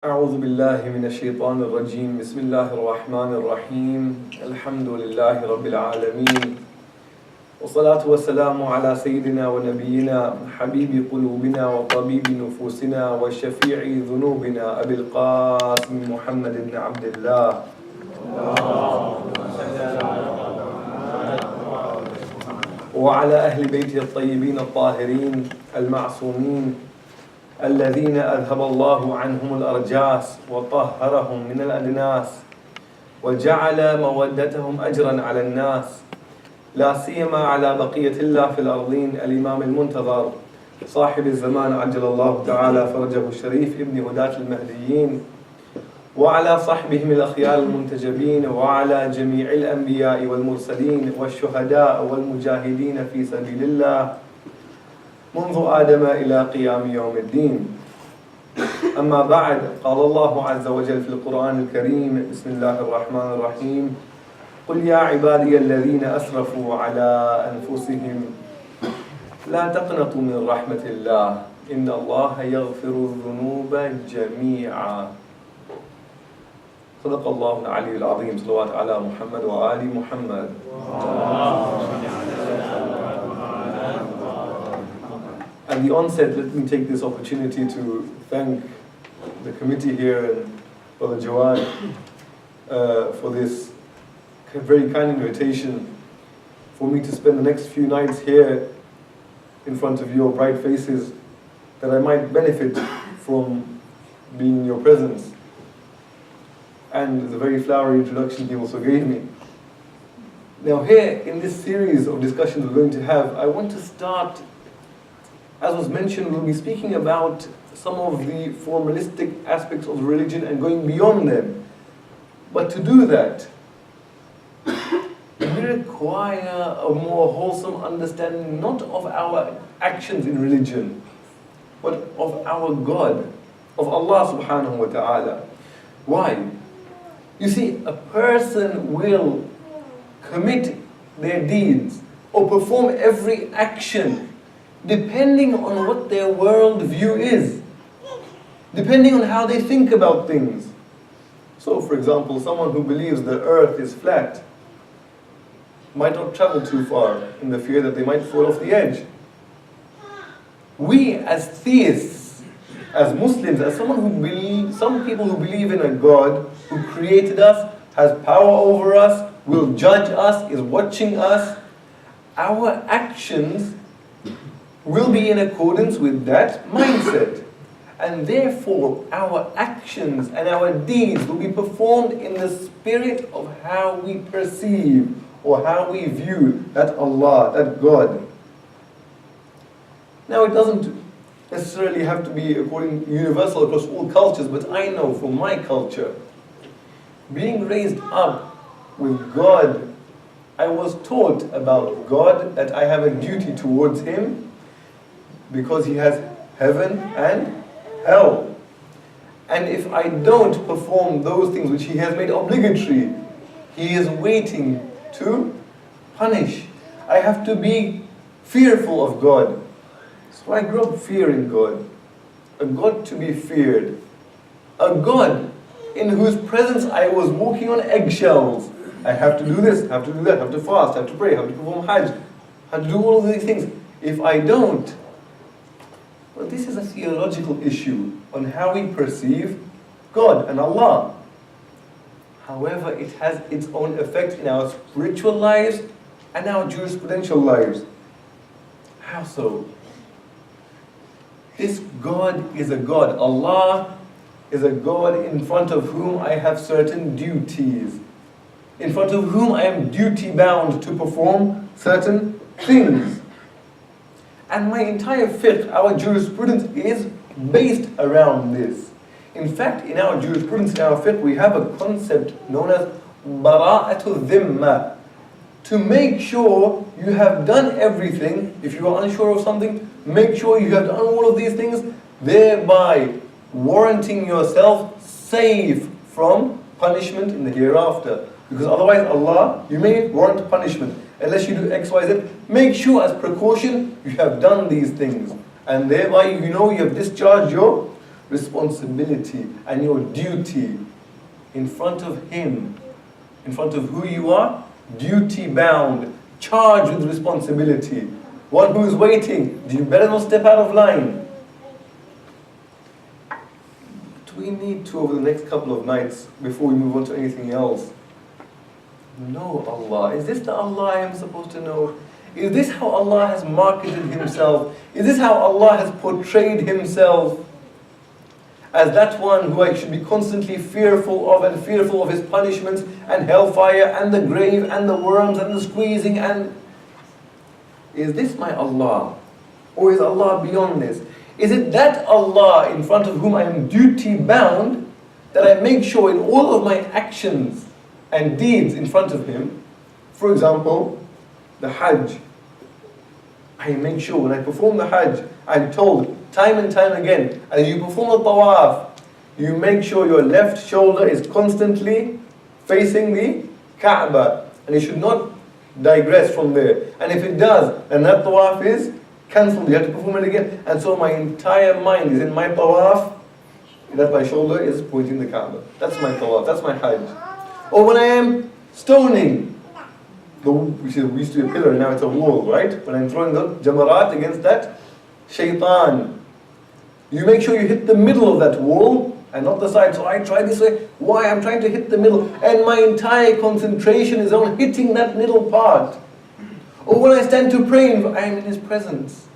أعوذ بالله من الشيطان الرجيم بسم الله الرحمن الرحيم الحمد لله رب العالمين والصلاة والسلام على سيدنا ونبينا حبيب قلوبنا وطبيب نفوسنا وشفيع ذنوبنا أبي القاسم محمد بن عبد الله وعلى أهل بيته الطيبين الطاهرين المعصومين الذين أذهب الله عنهم الأرجاس وطهرهم من الأدناس وجعل مودتهم أجرا على الناس لا سيما على بقية الله في الأرضين الإمام المنتظر صاحب الزمان عجل الله تعالى فرجه الشريف ابن هداة المهديين وعلى صحبهم الأخيار المنتجبين وعلى جميع الأنبياء والمرسلين والشهداء والمجاهدين في سبيل الله منذ آدم إلى قيام يوم الدين. أما بعد، قال الله عز وجل في القرآن الكريم بسم الله الرحمن الرحيم قل يا عبادي الذين أسرفوا على أنفسهم لا تقنطوا من رحمة الله إن الله يغفر الذنوب جميعا. صدق الله العلي العظيم. صلوات على محمد وآل محمد. At the onset, let me take this opportunity to thank the committee here and Brother Jawad for this very kind invitation for me to spend the next few nights here in front of your bright faces, that I might benefit from being in your presence. And the very flowery introduction he also gave me. Now here, in this series of discussions we're going to have, I want to start, as was mentioned, we'll be speaking about some of the formalistic aspects of religion and going beyond them. But to do that, we require a more wholesome understanding, not of our actions in religion, but of our God, of Allah subhanahu wa ta'ala. Why? You see, a person will commit their deeds or perform every action depending on what their world view is, depending on how they think about things. So, for example, someone who believes the earth is flat might not travel too far in the fear that they might fall off the edge. We as theists, as Muslims, as some people who believe in a God who created us, has power over us, will judge us, is watching us, our actions will be in accordance with that mindset. And therefore, our actions and our deeds will be performed in the spirit of how we perceive or how we view that Allah, that God. Now, it doesn't necessarily have to be universal across all cultures, but I know from my culture, being raised up with God, I was taught about God that I have a duty towards Him because He has heaven and hell. And if I don't perform those things which He has made obligatory, He is waiting to punish. I have to be fearful of God. So I grew up fearing God. A God to be feared. A God in whose presence I was walking on eggshells. I have to do this, have to do that, have to fast, have to pray, have to perform Hajj, have to do all of these things. If I don't, well, this is a theological issue on how we perceive God and Allah. However, it has its own effect in our spiritual lives and our jurisprudential lives. How so? This God is a God. Allah is a God in front of whom I have certain duties, in front of whom I am duty bound to perform certain things. And my entire fiqh, our jurisprudence, is based around this. In fact, in our jurisprudence, in our fiqh, we have a concept known as bara'atul dhimma. To make sure you have done everything, if you are unsure of something, make sure you have done all of these things, thereby warranting yourself safe from punishment in the hereafter. Because otherwise, Allah, you may warrant punishment. Unless you do X, Y, Z, make sure as precaution you have done these things. And thereby you know you have discharged your responsibility and your duty in front of Him, in front of who you are, duty bound, charged with responsibility. One who is waiting, you better not step out of line. Do we need to, over the next couple of nights, before we move on to anything else, know Allah? Is this the Allah I am supposed to know? Is this how Allah has marketed Himself? Is this how Allah has portrayed Himself? As that one who I should be constantly fearful of, and fearful of His punishments and hellfire and the grave and the worms and the squeezing, and is this my Allah? Or is Allah beyond this? Is it that Allah in front of whom I am duty bound, that I make sure in all of my actions and deeds in front of Him? For example, the Hajj. I make sure when I perform the Hajj, I'm told time and time again, as you perform the tawaf, you make sure your left shoulder is constantly facing the Kaaba, and it should not digress from there. And if it does, then that tawaf is cancelled. You have to perform it again. And so my entire mind is in my tawaf, that my shoulder is pointing the Kaaba. That's my tawaf, that's my Hajj. Or when I am stoning, which used to be a pillar, now it's a wall, right? When I'm throwing the jamarat against that shaitan, you make sure you hit the middle of that wall and not the side. So I try this way. Why? I'm trying to hit the middle, and my entire concentration is on hitting that middle part. Or when I stand to pray, I am in His presence.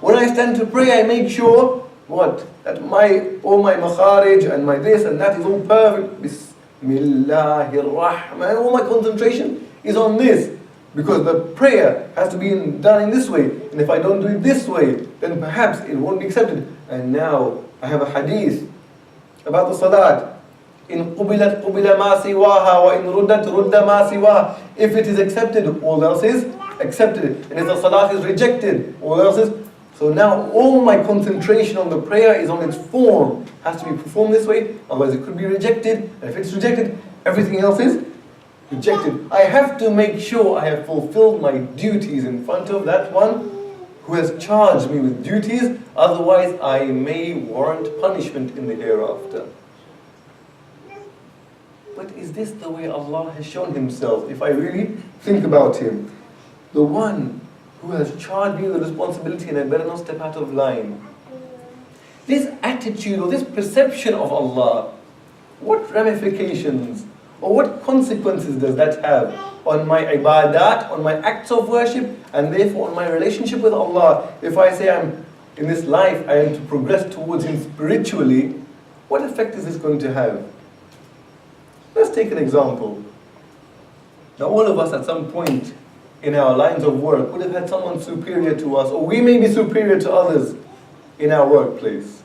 When I stand to pray, I make sure what? That all my makharij and my this and that is all perfect. Bismillahir Rahman. All my concentration is on this, because the prayer has to be done in this way, and if I don't do it this way, then perhaps it won't be accepted. And now I have a hadith about the salat. In qubilat qubila ma siwaha, wa in ruddat rudda ma siwaha. If it is accepted, all else is accepted, and if the salat is rejected, all else is. So now all my concentration on the prayer is on its form, has to be performed this way, otherwise it could be rejected, and if it's rejected, everything else is rejected. I have to make sure I have fulfilled my duties in front of that one who has charged me with duties, otherwise I may warrant punishment in the hereafter. But is this the way Allah has shown Himself? If I really think about Him, the one who has charged me with the responsibility, and I better not step out of line. This attitude or this perception of Allah, what ramifications or what consequences does that have on my ibadat, on my acts of worship, and therefore on my relationship with Allah? If I say I'm in this life, I am to progress towards Him spiritually, what effect is this going to have? Let's take an example. Now all of us at some point in our lines of work would have had someone superior to us, or we may be superior to others in our workplace.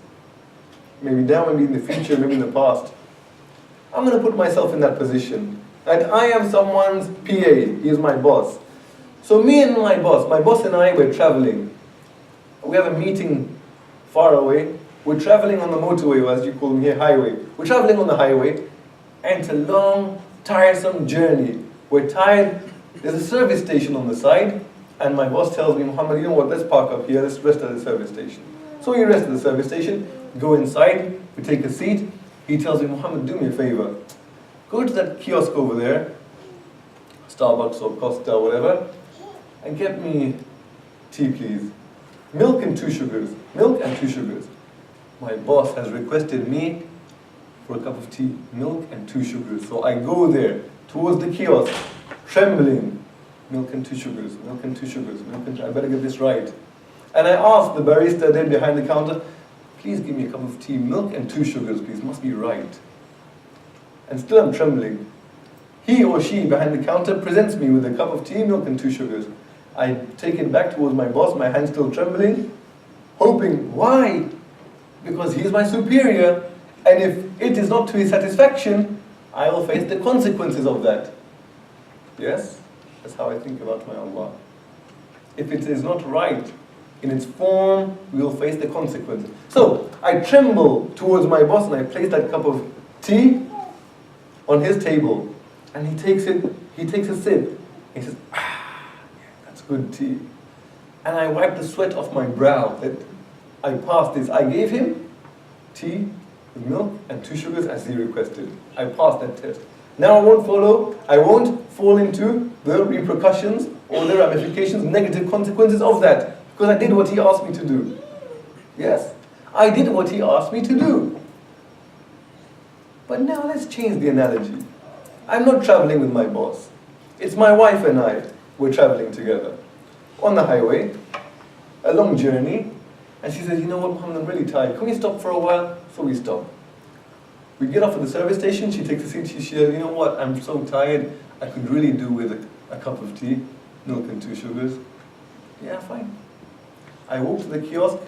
Maybe now, maybe in the future, maybe in the past. I'm going to put myself in that position. And I am someone's PA, he is my boss. So me and my boss and I, we're traveling. We have a meeting far away. We're traveling on the motorway, or as you call them here, highway. We're traveling on the highway, and it's a long, tiresome journey. We're tired. There's a service station on the side, and my boss tells me, Muhammad, you know what, let's park up here, let's rest at the service station. So we rest at the service station, go inside, we take a seat. He tells me, Muhammad, do me a favor. Go to that kiosk over there, Starbucks or Costa or whatever, and get me tea, please. Milk and 2 sugars. Milk and 2 sugars. My boss has requested me for a cup of tea, milk and 2 sugars. So I go there, towards the kiosk, trembling. Milk and 2 sugars, milk and 2 sugars, milk and 2, I better get this right. And I asked the barista there behind the counter, please give me a cup of tea, milk and 2 sugars, please, must be right. And still I'm trembling. He or she behind the counter presents me with a cup of tea, milk and 2 sugars. I take it back towards my boss, my hand still trembling, hoping, why? Because he is my superior, and if it is not to his satisfaction, I will face the consequences of that. Yes? That's how I think about my Allah. If it is not right in its form, we will face the consequences. So, I tremble towards my boss and I place that cup of tea on his table. And he takes a sip. He says, that's good tea. And I wipe the sweat off my brow that I passed this. I gave him tea with milk and 2 sugars as he requested. I passed that test. Now I won't fall into the repercussions or the ramifications, negative consequences of that, because I did what he asked me to do. Yes, I did what he asked me to do. But now let's change the analogy. I'm not traveling with my boss. It's my wife and I. We're traveling together on the highway, a long journey, and she says, you know what, Muhammad, I'm really tired. Can we stop for a while? So we stop. We get off at the service station, she takes a seat, she says, you know what, I'm so tired, I could really do with a cup of tea, milk and 2 sugars. Yeah, fine. I walk to the kiosk,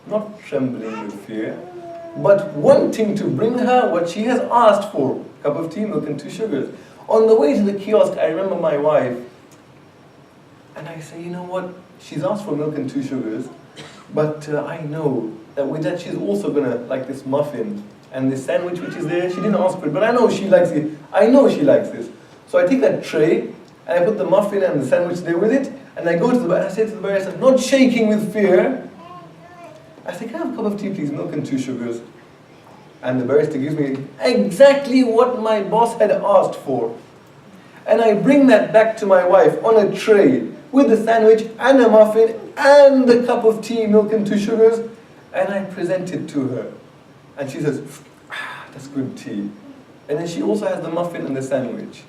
not trembling with fear, but wanting to bring her what she has asked for, a cup of tea, milk and 2 sugars. On the way to the kiosk, I remember my wife, and I say, you know what, she's asked for milk and 2 sugars, but I know that with that she's also going to like this muffin and this sandwich which is there. She didn't ask for it, but I know she likes it. I know she likes this. So I take that tray, and I put the muffin and the sandwich there with it, and I go to the bar, and I say to the barista, not shaking with fear, I say, can I have a cup of tea please, milk and 2 sugars? And the barista gives me exactly what my boss had asked for. And I bring that back to my wife on a tray with the sandwich and a muffin and the cup of tea, milk and 2 sugars, and I present it to her. And she says, that's good tea. And then she also has the muffin and the sandwich.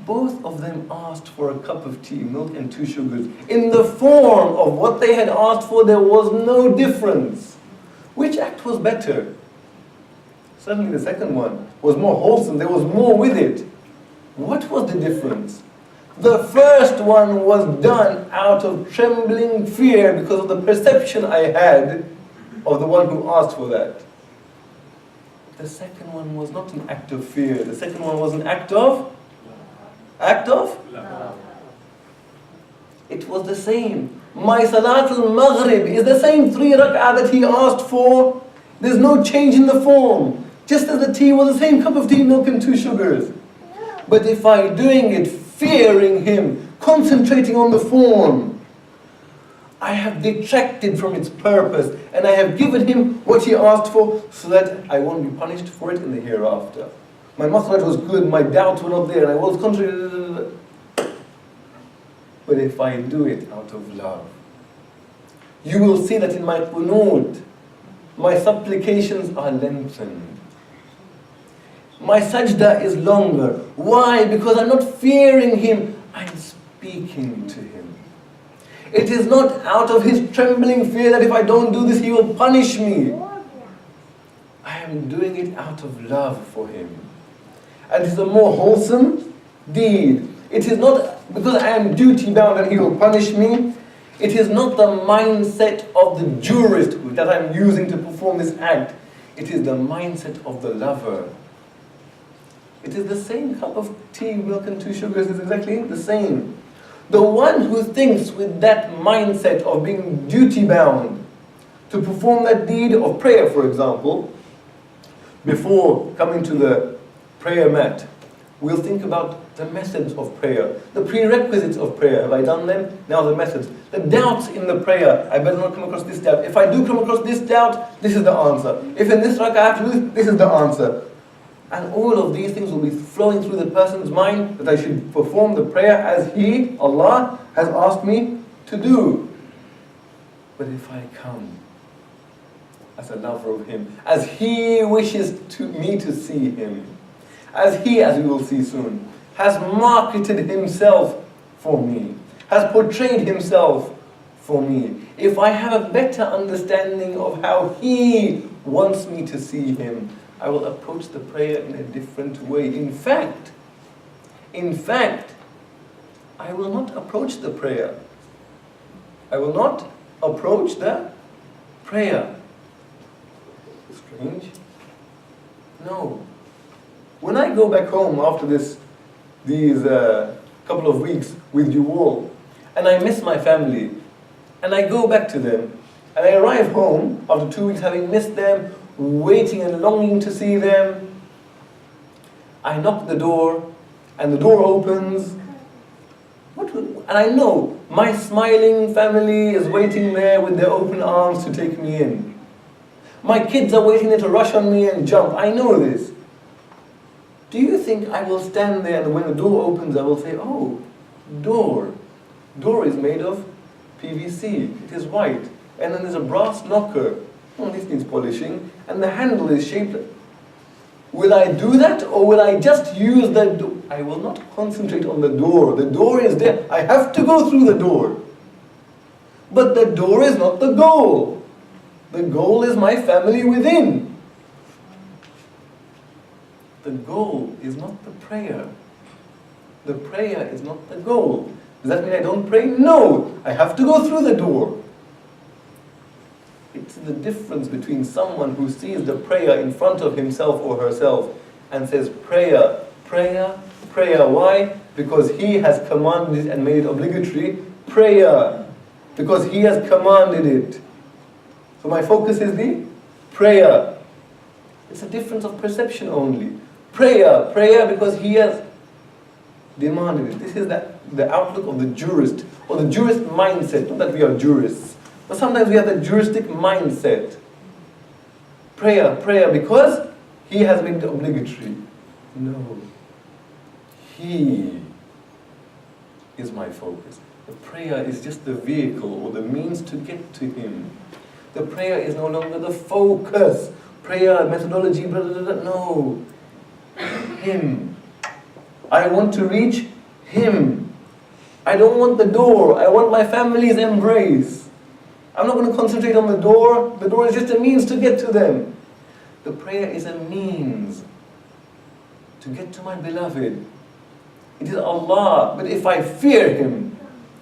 Both of them asked for a cup of tea, milk and 2 sugars. In the form of what they had asked for, there was no difference. Which act was better? Certainly the second one was more wholesome, there was more with it. What was the difference? The first one was done out of trembling fear because of the perception I had of the one who asked for that. The second one was not an act of fear. The second one was an act of? Love. It was the same. My Salatul Maghrib is the same 3 rak'ah that he asked for. There's no change in the form. Just as the tea was the same cup of tea, milk and 2 sugars. But if I'm doing it fearing him, concentrating on the form, I have detracted from its purpose, and I have given him what he asked for so that I won't be punished for it in the hereafter. My makhraj was good, my doubts were not there, and I was contrary. But if I do it out of love, you will see that in my qunut, my supplications are lengthened. My sajda is longer. Why? Because I'm not fearing him, I'm speaking to him. It is not out of his trembling fear that if I don't do this, he will punish me. I am doing it out of love for him. And it is a more wholesome deed. It is not because I am duty bound and he will punish me. It is not the mindset of the jurist that I am using to perform this act. It is the mindset of the lover. It is the same cup of tea, milk and 2 sugars is exactly the same. The one who thinks with that mindset of being duty bound to perform that deed of prayer, for example, before coming to the prayer mat, we'll think about the methods of prayer, the prerequisites of prayer. Have I done them? Now the methods. The doubts in the prayer. I better not come across this doubt. If I do come across this doubt, this is the answer. If in this rak'ah I have to do this is the answer. And all of these things will be flowing through the person's mind that I should perform the prayer as he, Allah, has asked me to do. But if I come as a lover of him, as he wishes me to see him, as he, as we will see soon, has marketed himself for me, has portrayed himself for me, if I have a better understanding of how he wants me to see him, I will approach the prayer in a different way. In fact, I will not approach the prayer. I will not approach the prayer. Strange? No. When I go back home after these couple of weeks with you all, and I miss my family, and I go back to them, and I arrive home after 2 weeks having missed them, waiting and longing to see them, I knock the door, and the door opens, And I know my smiling family is waiting there with their open arms to take me in. My kids are waiting there to rush on me and jump. I know this. Do you think I will stand there and when the door opens I will say, oh, door. Door is made of PVC. It is white. And then there's a brass knocker. Oh, this needs polishing. And the handle is shaped. Will I do that or will I just use that door? I will not concentrate on the door. The door is there. I have to go through the door. But the door is not the goal. The goal is my family within. The goal is not the prayer. The prayer is not the goal. Does that mean I don't pray? No. I have to go through the door. It's the difference between someone who sees the prayer in front of himself or herself and says, prayer, prayer, prayer. Why? Because he has commanded it and made it obligatory. Prayer. Because he has commanded it. So my focus is the prayer. It's a difference of perception only. Prayer, prayer because he has demanded it. This is the outlook of the jurist, or the jurist mindset. Not that we are jurists, but sometimes we have the juristic mindset. Prayer, prayer because he has made it obligatory. No. He is my focus. The prayer is just the vehicle or the means to get to him. The prayer is no longer the focus. Prayer, methodology, blah, blah, blah, no. Him. I want to reach him. I don't want the door. I want my family's embrace. I'm not going to concentrate on the door. The door is just a means to get to them. The prayer is a means to get to my beloved. It is Allah. But if I fear him,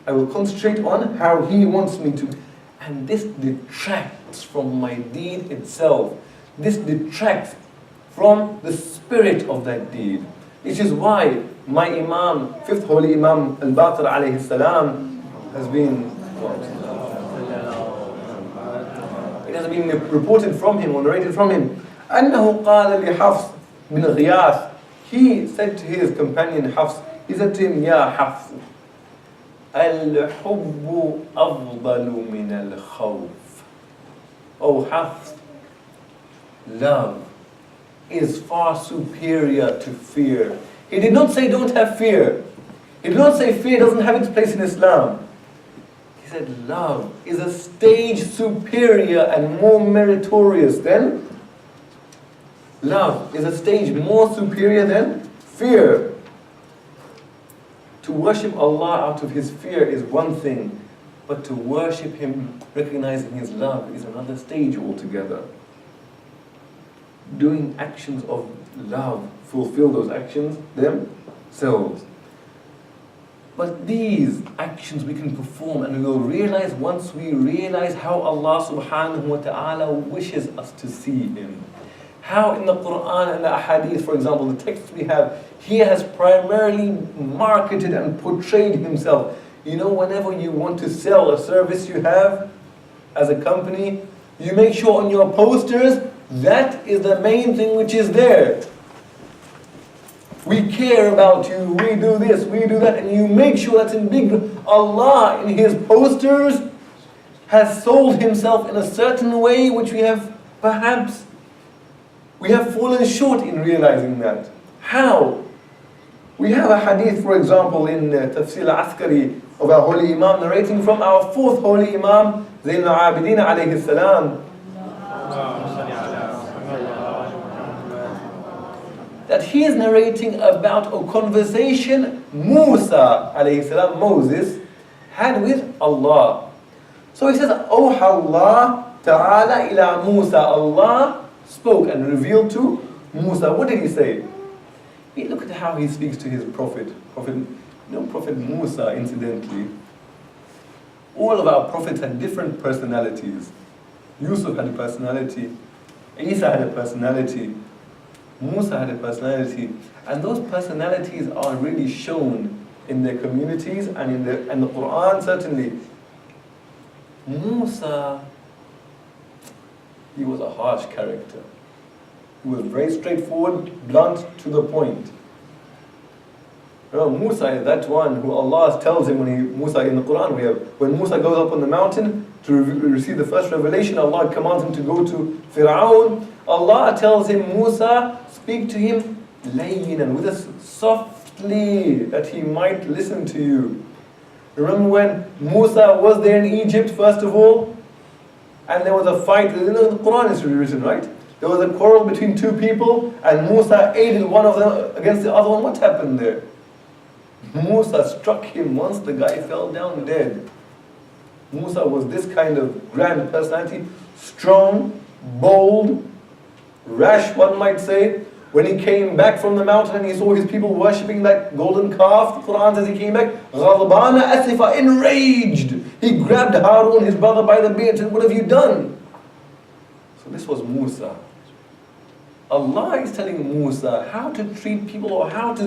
I will concentrate on how he wants me to. And this detracts from my deed itself. This detracts from the spirit of that deed. Which is why my Imam, fifth holy Imam Al-Baqir alayhi salam, has been, it has been reported from him or narrated from him, أنه قال لحفص بن غياث, he said to his companion Hafs, he said to him, Ya Hafs, الحب أفضل من الخوف. Oh Hafs, love is far superior to fear. He did not say don't have fear. He did not say fear doesn't have its place in Islam. He said love is a stage superior and more meritorious than love is a stage more superior than fear. To worship Allah out of his fear is one thing, but to worship him recognizing his love is another stage altogether. Doing actions of love fulfill those actions themselves. But these actions we can perform, and we will realize once we realize how Allah subhanahu wa ta'ala wishes us to see him. How in the Quran and the Ahadith, for example, the texts we have, he has primarily marketed and portrayed himself. You know, whenever you want to sell a service you have as a company, you make sure on your posters that is the main thing which is there. We care about you, we do this, we do that, and you make sure that's in big. Allah in his posters has sold himself in a certain way which we have fallen short in realizing that. How? We have a hadith, for example, in Tafsir al-Askari of our holy Imam narrating from our fourth holy Imam, Zayn al-Abidin alayhi salam, that he is narrating about a conversation Musa alayhi salam, Moses, had with Allah. So he says, Oh Allah ta'ala ila Musa, Allah spoke and revealed to Musa. What did he say? Look at how he speaks to his prophet. Prophet Musa, incidentally. All of our prophets had different personalities. Yusuf had a personality. Isa had a personality. Musa had a personality. And those personalities are really shown in their communities and in the Quran, certainly. Musa, he was a harsh character. He was very straightforward, blunt, to the point. Remember, Musa is that one who Allah tells him Musa in the Quran, when Musa goes up on the mountain to receive the first revelation, Allah commands him to go to Fir'aun. Allah tells him, Musa, speak to him layyinan, with us softly, that he might listen to you. Remember when Musa was there in Egypt, first of all, and there was a fight, the Quran is written, right? There was a quarrel between two people, and Musa aided one of them against the other one. What happened there? Musa struck him once the guy fell down dead. Musa was this kind of grand personality, strong, bold, rash, one might say. When he came back from the mountain and he saw his people worshipping that golden calf, the Quran says he came back, غَضْبَانَ أَسِفًا, enraged. He grabbed Harun, his brother, by the beard and said, what have you done? So this was Musa. Allah is telling Musa how to treat people, or how to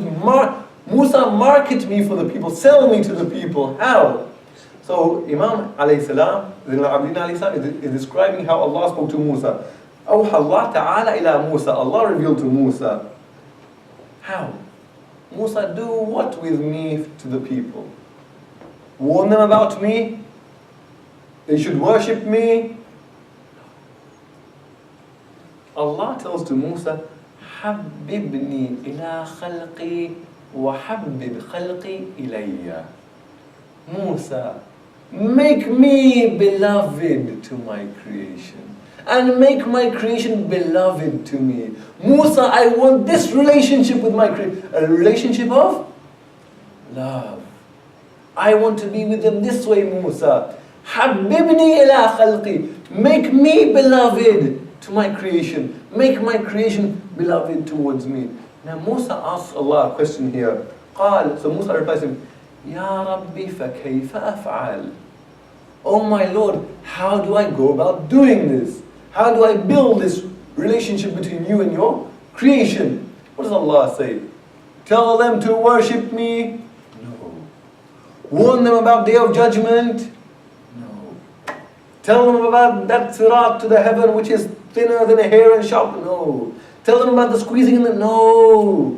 Musa, market me for the people, sell me to the people. How? So Imam alayhi salam, Zainul Abidin alayhi salam is describing how Allah spoke to Musa. أوحى الله تعالى إلى موسى. Allah revealed to Musa. How? Musa, do what with me to the people? Warn them about me? They should worship me? Allah tells to Musa, حببني إلى خلقي وحبب خلقي إليّ. Musa, make me beloved to my creation, and make my creation beloved to me. Musa, I want this relationship with my creation, a relationship of love. I want to be with them this way, Musa. حببني إلى خلقي. Make me beloved to my creation. Make my creation beloved towards me. Now Musa asks Allah a question here. قال, so Musa replies to him, يا ربي فكيف أفعل? Oh my Lord, how do I go about doing this? How do I build this relationship between you and your creation? What does Allah say? Tell them to worship me? No. Warn them about Day of Judgment? No. Tell them about that sirat to the heaven which is thinner than a hair and sharp? No. Tell them about the squeezing in the... No.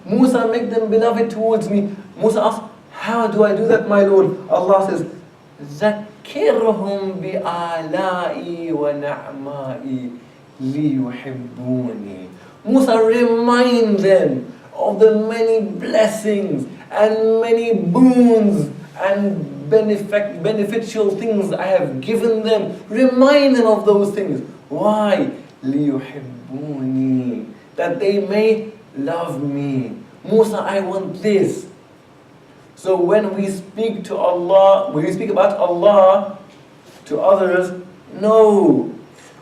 Musa, make them beloved towards me. Musa asks, how do I do that, my Lord? Allah says, ذكرهم بآلائي ونعمائي ليحبوني. Musa, remind them of the many blessings and many boons and beneficial things I have given them. Remind them of those things. Why? ليحبوني, that they may love me. Musa, I want this. So when we speak to Allah, when we speak about Allah to others, no.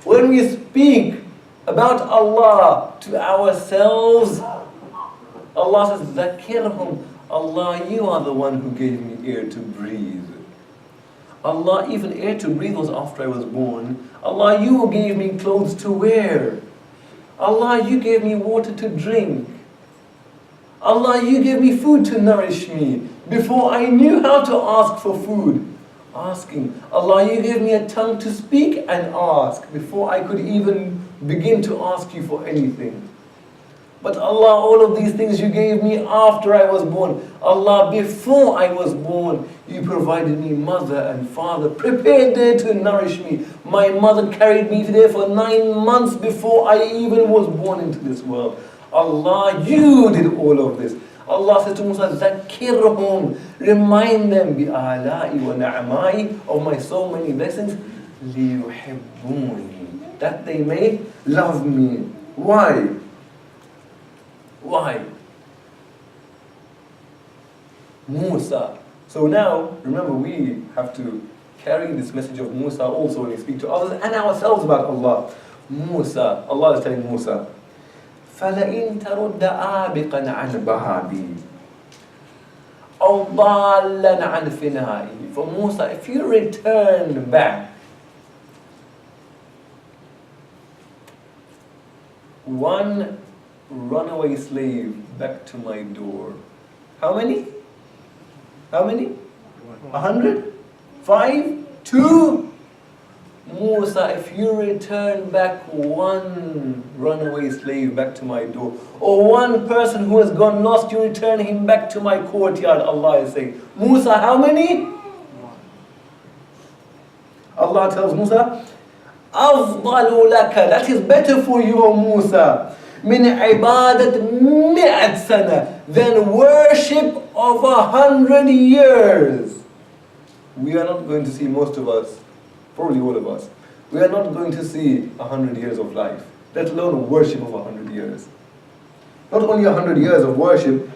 When we speak about Allah to ourselves, Allah says, ذَكِرْهُمْ. Allah, you are the one who gave me air to breathe. Allah, even air to breathe was after I was born. Allah, you gave me clothes to wear. Allah, you gave me water to drink. Allah, you gave me food to nourish me. Before I knew how to ask for food, asking. Allah, you gave me a tongue to speak and ask before I could even begin to ask you for anything. But Allah, all of these things you gave me after I was born. Allah, before I was born, you provided me mother and father, prepared there to nourish me. My mother carried me there for 9 months before I even was born into this world. Allah, you did all of this. Allah says to Musa, ذَكِرْهُمْ, remind them بِآلَائِ وَنَعْمَائِ, of my so many blessings, لِيُحِبُّونِ, that they may love me. Why? Why? Musa. So now, remember, we have to carry this message of Musa also when we speak to others and ourselves about Allah. Musa, Allah is telling Musa, فَلَئِن تَرُدَّ آبِقًا عَنْ بَهَابِي أَوْ ضَالًّا عَنْ فِنَائِي. For Musa, if you return back one runaway slave back to my door. How many? How many? 100? 5? 2? Musa, if you return back one runaway slave back to my door, or one person who has gone lost, you return him back to my courtyard. Allah is saying, Musa, how many? Allah tells Musa, أفضل لك, that is better for you, O Musa, من عبادة 100 سنة, than worship of 100 years. We are not going to see, most of us, probably all of us, we are not going to see 100 years of life, let alone worship of 100 years. Not only 100 years of worship,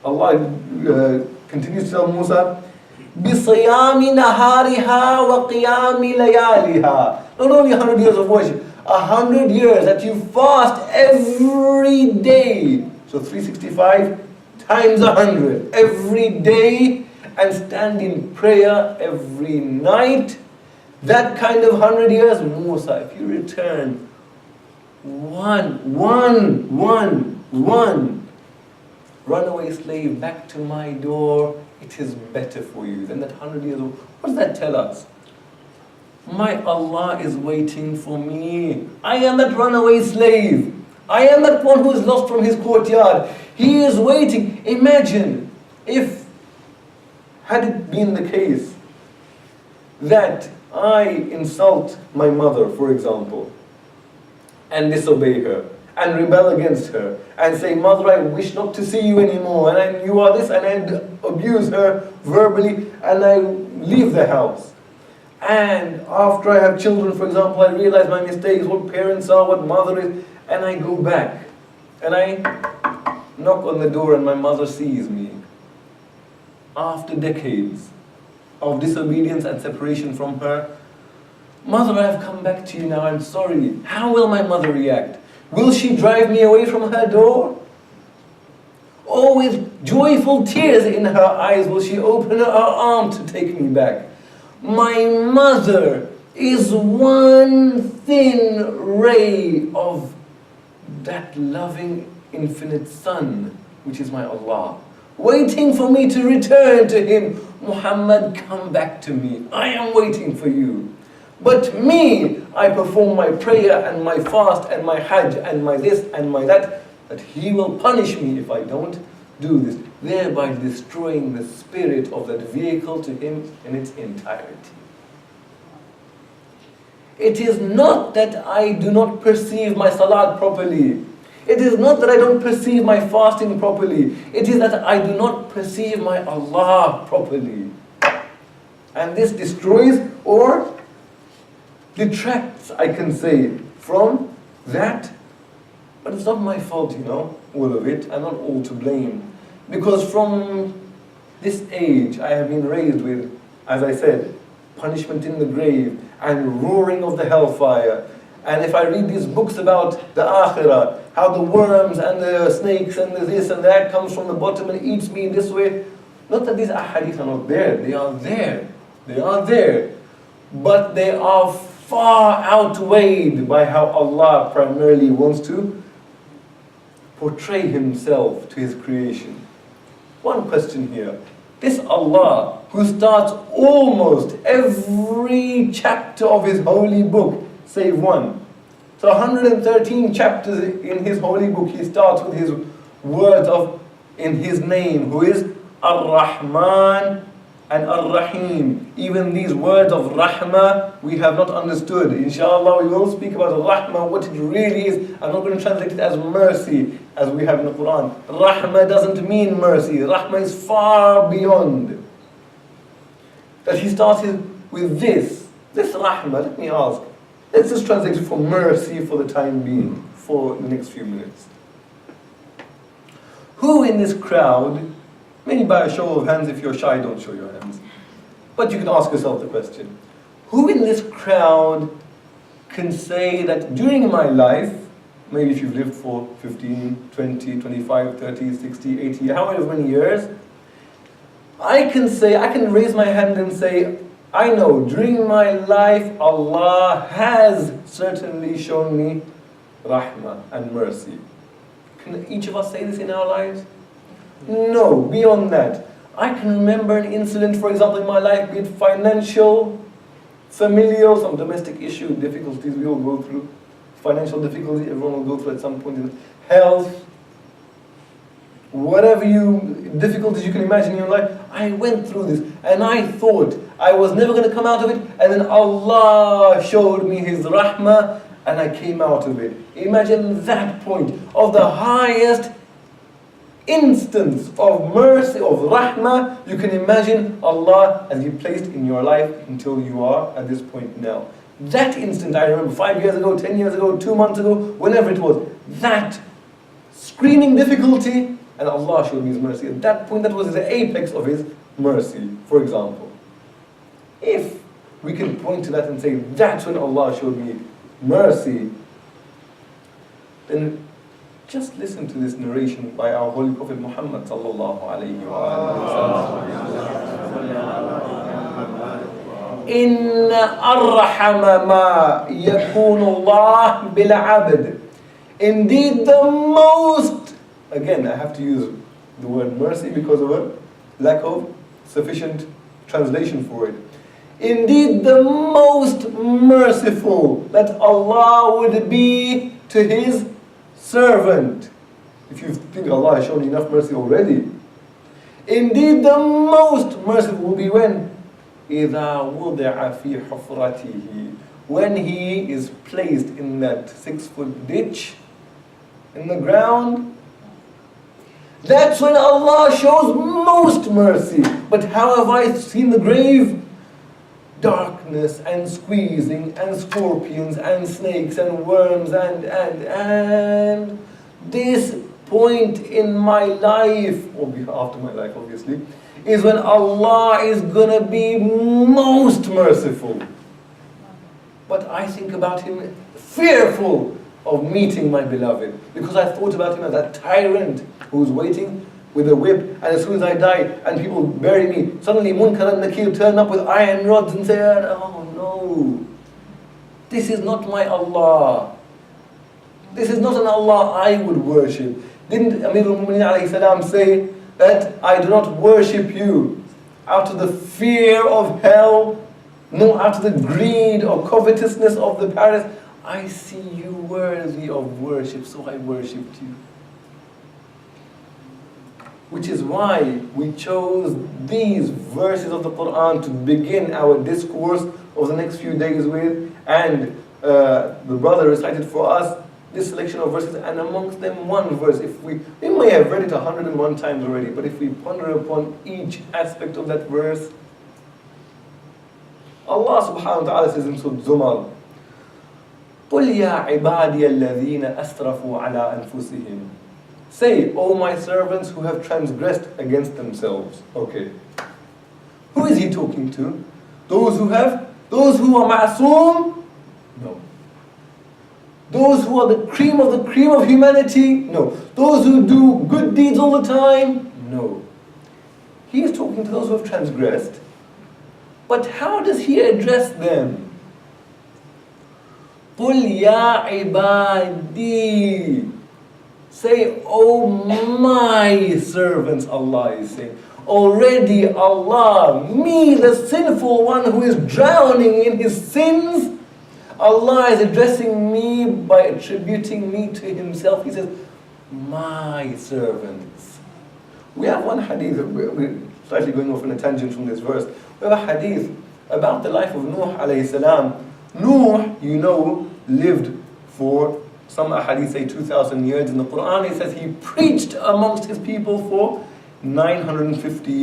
Allah continues to tell Musa, بِصِيَامِ نَهَارِهَا وَقِيَامِ لَيَالِهَا. Not only 100 years of worship, 100 years that you fast every day. So 365 times 100 every day, and stand in prayer every night. That kind of 100 years, Musa, if you return one runaway slave back to my door, it is better for you than that 100 years old. What does that tell us? My Allah is waiting for me. I am that runaway slave. I am that one who is lost from his courtyard. He is waiting. Imagine if, had it been the case that I insult my mother, for example, and disobey her, and rebel against her, and say, Mother, I wish not to see you anymore, and you are this, and I abuse her verbally, and I leave the house. And after I have children, for example, I realize my mistakes, what parents are, what mother is, and I go back, and I knock on the door, and my mother sees me. After decades of disobedience and separation from her, Mother, I have come back to you now, I'm sorry. How will my mother react? Will she drive me away from her door? Or with joyful tears in her eyes will she open her arm to take me back? My mother is one thin ray of that loving infinite sun, which is my Allah, waiting for me to return to Him. Muhammad, come back to me. I am waiting for you. But me, I perform my prayer and my fast and my hajj and my this and my that He will punish me if I don't do this, thereby destroying the spirit of that vehicle to Him in its entirety. It is not that I do not perceive my salat properly. It is not that I don't perceive my fasting properly. It is that I do not perceive my Allah properly. And this destroys or detracts, I can say, from that. But it's not my fault, all of it. I'm not all to blame. Because from this age, I have been raised with, as I said, punishment in the grave and roaring of the hellfire. And if I read these books about the akhirah, how the worms and the snakes and the this and that comes from the bottom and eats me in this way, not that these ahadith are not there. They are there. They are there. But they are far outweighed by how Allah primarily wants to portray Himself to His creation. One question here. This Allah, who starts almost every chapter of His holy book, save one. So 113 chapters in His holy book, He starts with His words in His name, who is Ar-Rahman and Ar-Rahim. Even these words of Rahmah, we have not understood. Inshallah, we will speak about Rahmah, what it really is. I'm not going to translate it as mercy, as we have in the Quran. Rahmah doesn't mean mercy. Rahmah is far beyond. That He started with this Rahmah, let me ask. Let's just translate it for mercy for the time being, for the next few minutes. Who in this crowd, maybe by a show of hands, if you're shy, don't show your hands. But you can ask yourself the question. Who in this crowd can say that during my life, maybe if you've lived for 15, 20, 25, 30, 60, 80, however many years, I can raise my hand and say, I know during my life Allah has certainly shown me rahmah and mercy. Can each of us say this in our lives? No, beyond that. I can remember an incident, for example, in my life, be it financial, familial, some domestic issue, difficulties we all go through, financial difficulty everyone will go through at some point in health, whatever difficulties you can imagine in your life. I went through this and I thought I was never going to come out of it, and then Allah showed me His rahmah and I came out of it. Imagine that point of the highest instance of mercy, of rahmah you can imagine. Allah has He placed in your life until you are at this point now. That instant, I remember 5 years ago, 10 years ago, 2 months ago, whenever it was, that screaming difficulty, and Allah showed me His mercy. At that point, that was the apex of His mercy, for example. If we can point to that and say, that's when Allah showed me mercy, then just listen to this narration by our Holy Prophet Muhammad sallallahu alayhi wa sallam. Inna arhama ma yakunu Allah bil abd. Indeed, the most, again, I have to use the word mercy because of a lack of sufficient translation for it. Indeed, the most merciful that Allah would be to His servant. If you think Allah has shown you enough mercy already. Indeed, the most merciful will be when إِذَا وُضِعَ فِي حُفْرَتِهِ, when he is placed in that 6-foot ditch in the ground. That's when Allah shows most mercy. But how have I seen the grave? Darkness and squeezing and scorpions and snakes and worms and this point in my life, or after my life obviously, is when Allah is gonna be most merciful. But I think about Him fearful of meeting my beloved, because I thought about Him as that tyrant who's waiting with a whip, and as soon as I die and people bury me, suddenly Munkar and Nakir turn up with iron rods and say, oh no, this is not my Allah. This is not an Allah I would worship. Didn't Amir al-Mu'mineen alayhi salam say that I do not worship you out of the fear of hell, nor out of the greed or covetousness of the palace? I see you worthy of worship, so I worshipped you. Which is why we chose these verses of the Quran to begin our discourse of the next few days with, and the brother recited for us this selection of verses, and amongst them one verse. If we may have read it 101 times already, but if we ponder upon each aspect of that verse, Allah subhanahu wa ta'ala says in Surah Zumar, قُلْ يَا عِبَادِيَ الَّذِينَ أَسْرَفُوا عَلَىٰ أَنفُسِهِمْ. Say, O my servants who have transgressed against themselves. Okay. Who is He talking to? Those who are ma'soom? No. Those who are the cream of humanity? No. Those who do good deeds all the time? No. He is talking to those who have transgressed. But how does He address them? قُلْ يَا عِبَادِي. Say, oh my servants, Allah is saying. Already Allah, me, the sinful one who is drowning in his sins, Allah is addressing me by attributing me to Himself. He says, my servants. We have one hadith, we're slightly going off on a tangent from this verse. We have a hadith about the life of Nuh alayhi salam. Nuh, you know, lived for, some hadith say 2,000 years. In the Quran it says he preached amongst his people for 950 years.